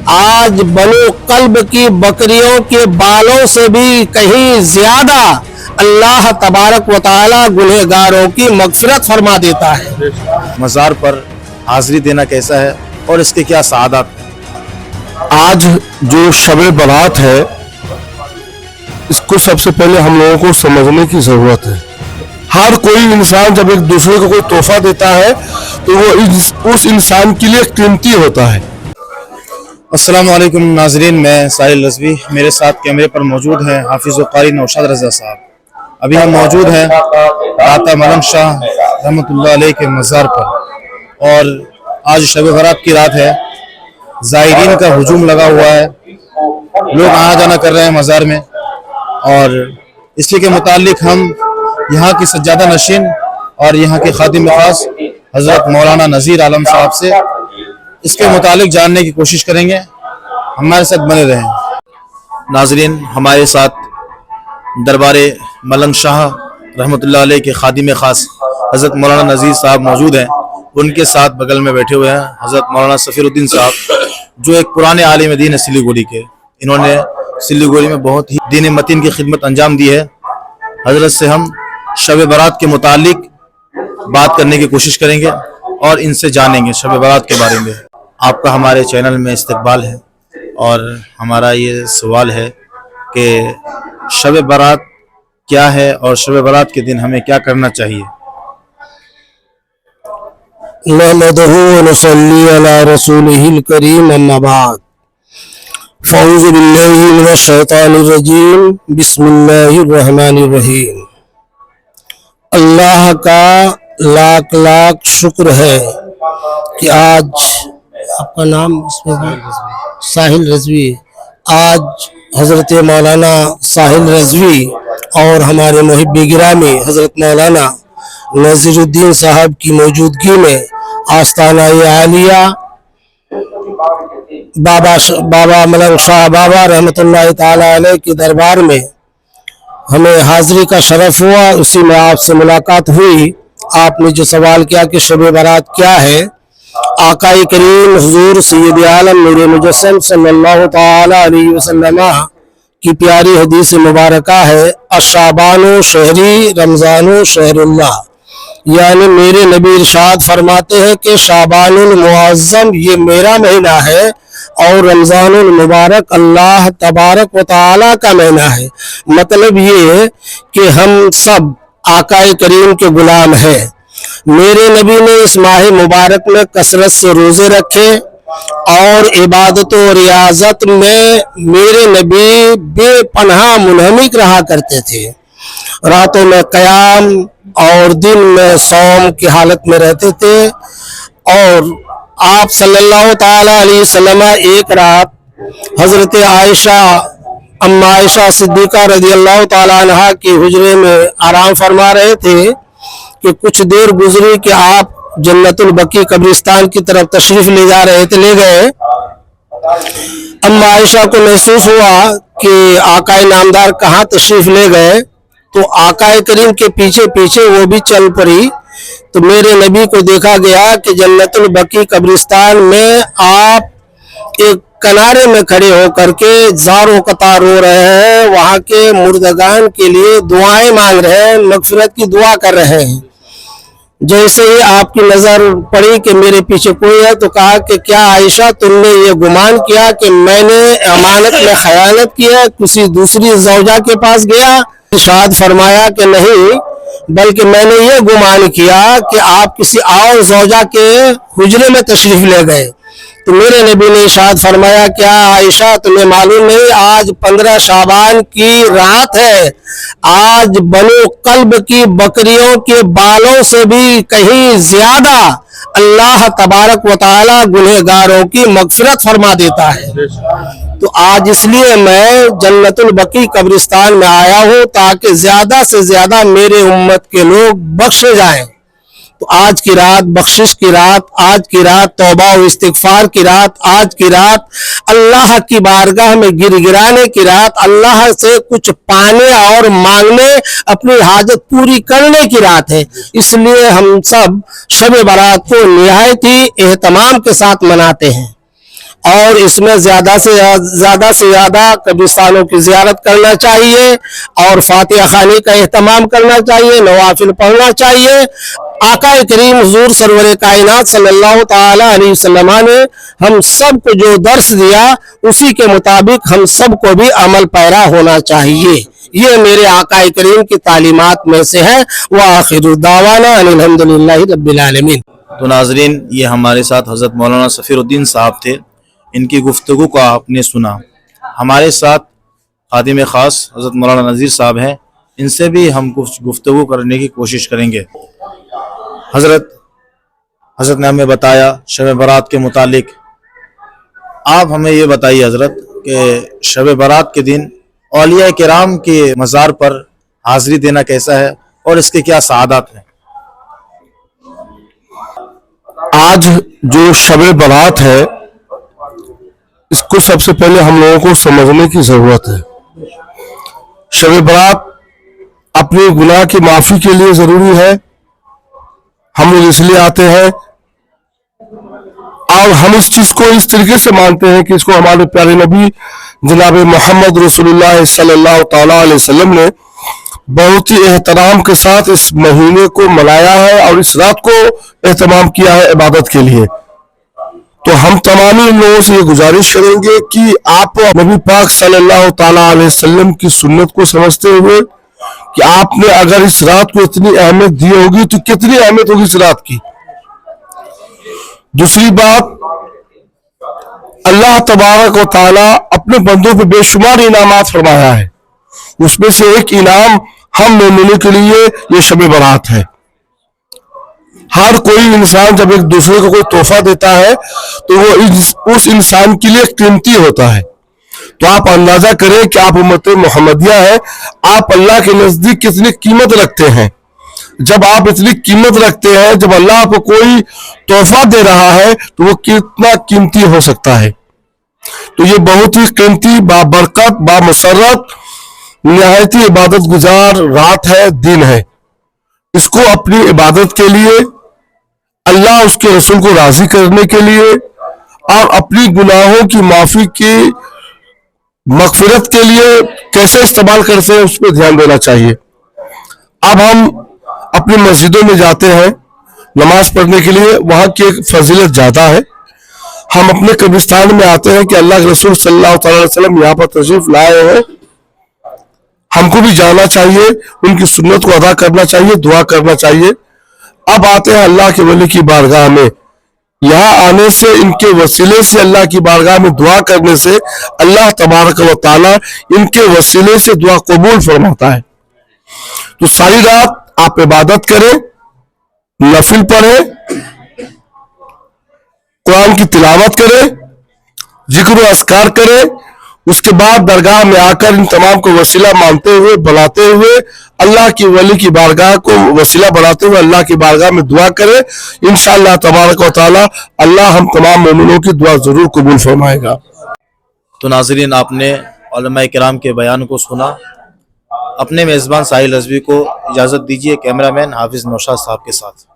आज बनो कल्ब की बकरियों के बालों से भी कहीं ज्यादा अल्लाह तबारक व तआला गुनहगारों की मगफिरत फरमा देता है। मज़ार पर हाजिरी देना कैसा है और इसके क्या सआदत है? आज जो शब बारात है, इसको सबसे पहले हम लोगों को समझने की जरूरत है। हर कोई इंसान जब एक दूसरे को कोई तोहफा देता है तो वो उस इंसान के लिए कीमती होता है। अस्सलाम वालेकुम नाजरीन, मैं साहिल रज़वी, मेरे साथ कैमरे पर मौजूद हैं हाफिज़ व क़ारी नौशाद रज़ा साहब। अभी हम मौजूद हैं दाता मलंग शाह रहमतुल्लाह अलैह के मज़ार पर और आज शब बारात की रात है। ज़ायरीन का हुजूम लगा हुआ है, लोग आना जाना कर रहे हैं मज़ार में और इसी के मुतालिक हम यहाँ की सज्जादा नशीन और यहाँ के खादिम खास हज़रत मौलाना नज़ीर आलम साहब से इसके मुतालिक जानने की कोशिश करेंगे। हमारे साथ बने रहें। नाजरीन, हमारे साथ दरबार मलंग शाह रहमतुल्लाह अलैह के खादिम खास हज़रत मौलाना नज़ीर साहब मौजूद हैं। उनके साथ बगल में बैठे हुए हैं हज़रत मौलाना सफ़ीरुद्दीन साहब, जो एक पुराने आलिम दीन है सिलीगुड़ी के। इन्होंने सिलीगुड़ी में बहुत ही दीन मतीन की खिदमत अंजाम दी है। हज़रत से हम शब बारात के मुतालिक बात करने की कोशिश करेंगे और इनसे जानेंगे शब बारात के बारे में। आपका हमारे चैनल में इस्तकबाल है और हमारा ये सवाल है कि शब बारात क्या है और शब बारात के दिन हमें क्या करना चाहिए। नहमदुहु व नुसल्ली अला रसूलिहिल करीम, अम्मा बाद। फ़अऊज़ु बिल्लाहि मिनश शैतानिर रजीम, बिस्मिल्लाहिर रहमानिर रहीम। अल्लाह का लाख लाख शुक्र है कि आज, आपका नाम साहिल रज़वी, आज हज़रत मौलाना साहिल रज़वी और हमारे मुहिब्बे गिरामी हज़रत मौलाना नज़ीरुद्दीन साहब की मौजूदगी में आस्ताना आलिया बाबा मलंग शाह बाबा रहमतुल्लाह ताला अलैह के दरबार में हमें हाज़िरी का शरफ हुआ। उसी में आपसे मुलाकात हुई। आपने जो सवाल किया कि शब बारात क्या है, आकाई करीम हुजूर सैयद आलम नूर मुजस्सम सल्लल्लाहु ताला अलैहि वसल्लम की प्यारी हदीस मुबारका है, अशाबानो शहरी रमज़ानो शहरुल्लाह। यानी मेरे नबी इरशाद फरमाते हैं कि शाबानुल मुअज़्ज़म ये मेरा महीना है और रमज़ानुल मुबारक अल्लाह तबारक व तआला का महीना है। मतलब ये कि हम सब आकाए करीम के गुलाम हैं। मेरे नबी ने इस माह मुबारक में कसरत से रोजे रखे और इबादत और रियाजत में मेरे नबी बेपनाह मुनहमिक रहा करते थे। रातों में क़याम और दिन में सौम की हालत में रहते थे। और आप सल्लल्लाहु ताला अलैहि वसल्लम एक रात हज़रत आयशा अम्मा आयशा सिद्दीक़ा रज़ियल्लाहु ताला अन्हा के हुजरे में आराम फरमा रहे थे कि कुछ देर गुजरी कि आप जन्नतुल बकी कब्रिस्तान की तरफ तशरीफ ले जा रहे थे, ले गए। अम्मा आयशा को महसूस हुआ कि आकाए नामदार कहाँ तशरीफ ले गए, तो आकाए करीम के पीछे पीछे वो भी चल पड़ी। तो मेरे नबी को देखा गया कि जन्नतुल बकी कब्रिस्तान में आप एक किनारे में खड़े होकर के ज़ारो कतार रो रहे हैं, वहाँ के मुर्दगान के लिए दुआएं मांग रहे हैं, मगफिरत की दुआ कर रहे हैं। जैसे ही आपकी नज़र पड़ी कि मेरे पीछे कोई है, तो कहा कि क्या आयशा तुमने ये गुमान किया कि मैंने अमानत में खयानत किया, किसी दूसरी ज़ौजा के पास गया? इरशाद फरमाया कि नहीं, बल्कि मैंने ये गुमान किया कि आप किसी और ज़ौजा के हुजरे में तशरीफ ले गए। तो मेरे नबी ने इरशाद फरमाया, क्या आयशा तुम्हें मालूम नहीं आज 15 शाबान की रात है, आज बनो कल्ब की बकरियों के बालों से भी कहीं ज्यादा अल्लाह तबारक व तआला गुनहगारों की मगफिरत फरमा देता है। तो आज इसलिए मैं जन्नतुल बकी कब्रिस्तान में आया हूँ ताकि ज्यादा से ज्यादा मेरे उम्मत के लोग बख्शे जाएं। तो आज की रात बख्शिश की रात, आज की रात तौबा और इस्तिगफार की रात, आज की रात अल्लाह की बारगाह में गिरगिराने की रात, अल्लाह से कुछ पाने और मांगने, अपनी हाजत पूरी करने की रात है। इसलिए हम सब शब बारात को निहायत ही एहतमाम के साथ मनाते हैं। اور اس میں زیادہ سے زیادہ قبرستانوں کی زیارت کرنا چاہیے اور فاتحہ خوانی کا اہتمام کرنا چاہیے، نوافل پڑھنا چاہیے۔ آقا کریم حضور سرور کائنات صلی اللہ تعالی علیہ وسلم نے ہم سب کو جو درس دیا اسی کے مطابق ہم سب کو بھی عمل پیرا ہونا چاہیے۔ یہ میرے آقا کریم کی تعلیمات میں سے ہے۔ وآخر دعوانا ان الحمدللہ رب العالمین۔ تو ناظرین، یہ ہمارے ساتھ حضرت مولانا سفیر الدین صاحب تھے، ان کی گفتگو کو آپ نے سنا۔ ہمارے ساتھ خادم خاص حضرت مولانا نذیر صاحب ہیں، ان سے بھی ہم کچھ گفتگو کرنے کی کوشش کریں گے۔ حضرت نے ہمیں بتایا شب برات کے متعلق، آپ ہمیں یہ بتائیے حضرت کہ شب برات کے دن اولیاء کرام کے مزار پر حاضری دینا کیسا ہے اور اس کے کیا سعادات ہیں؟ آج جو شب برات ہے اس کو سب سے پہلے ہم لوگوں کو سمجھنے کی ضرورت ہے۔ شب برات اپنے گناہ کی معافی کے لیے ضروری ہے، ہم لوگ اس لیے آتے ہیں اور ہم اس چیز کو اس طریقے سے مانتے ہیں کہ اس کو ہمارے پیارے نبی جناب محمد رسول اللہ صلی اللہ تعالی علیہ وسلم نے بہت ہی احترام کے ساتھ اس مہینے کو منایا ہے اور اس رات کو اہتمام کیا ہے عبادت کے لیے۔ تو ہم تمام لوگوں سے یہ گزارش کریں گے کہ آپ نبی پاک صلی اللہ تعالی علیہ وسلم کی سنت کو سمجھتے ہوئے کہ آپ نے اگر اس رات کو اتنی اہمیت دی ہوگی تو کتنی اہمیت ہوگی اس رات کی۔ دوسری بات، اللہ تبارک و تعالی اپنے بندوں پہ بے شمار انعامات فرمایا ہے، اس میں سے ایک انعام ہم مومنوں کے لیے یہ شب برات ہے۔ ہر کوئی انسان جب ایک دوسرے کو کوئی تحفہ دیتا ہے تو وہ اس انسان کے لیے قیمتی ہوتا ہے۔ تو آپ اندازہ کریں کہ آپ امت محمدیہ ہیں، آپ اللہ کے نزدیک کتنی قیمت رکھتے ہیں۔ جب آپ اتنی قیمت رکھتے ہیں، جب اللہ آپ کو کوئی تحفہ دے رہا ہے تو وہ کتنا قیمتی ہو سکتا ہے۔ تو یہ بہت ہی قیمتی، بابرکت، بامسرت، نہایت ہی عبادت گزار رات ہے، دن ہے۔ اس کو اپنی عبادت کے لیے، اللہ اس کے رسول کو راضی کرنے کے لیے اور اپنی گناہوں کی معافی کی مغفرت کے لیے کیسے استعمال کرتے ہیں اس پہ دھیان دینا چاہیے۔ اب ہم اپنی مسجدوں میں جاتے ہیں نماز پڑھنے کے لیے، وہاں کی ایک فضیلت زیادہ ہے۔ ہم اپنے قبرستان میں آتے ہیں کہ اللہ کے رسول صلی اللہ علیہ وسلم یہاں پر تشریف لائے ہیں، ہم کو بھی جانا چاہیے، ان کی سنت کو ادا کرنا چاہیے، دعا کرنا چاہیے۔ اب آتے ہیں اللہ کے ولی کی بارگاہ میں، یہاں آنے سے، ان کے وسیلے سے، اللہ کی بارگاہ میں دعا کرنے سے اللہ تبارک و تعالی ان کے وسیلے سے دعا قبول فرماتا ہے۔ تو ساری رات آپ عبادت کریں، نفل پڑھیں، قرآن کی تلاوت کریں، ذکر و اذکار کریں، اس کے بعد درگاہ میں آ کر ان تمام کو وسیلہ مانتے ہوئے، بلاتے ہوئے، اللہ کی ولی کی بارگاہ کو وسیلہ بناتے ہوئے اللہ کی بارگاہ میں دعا کرے، انشاءاللہ تبارک و تعالی اللہ ہم تمام مومنوں کی دعا ضرور قبول فرمائے گا۔ تو ناظرین، آپ نے علماء کرام کے بیان کو سنا۔ اپنے میزبان ساحل رضوی کو اجازت دیجیے، کیمرہ مین حافظ نوشاد صاحب کے ساتھ۔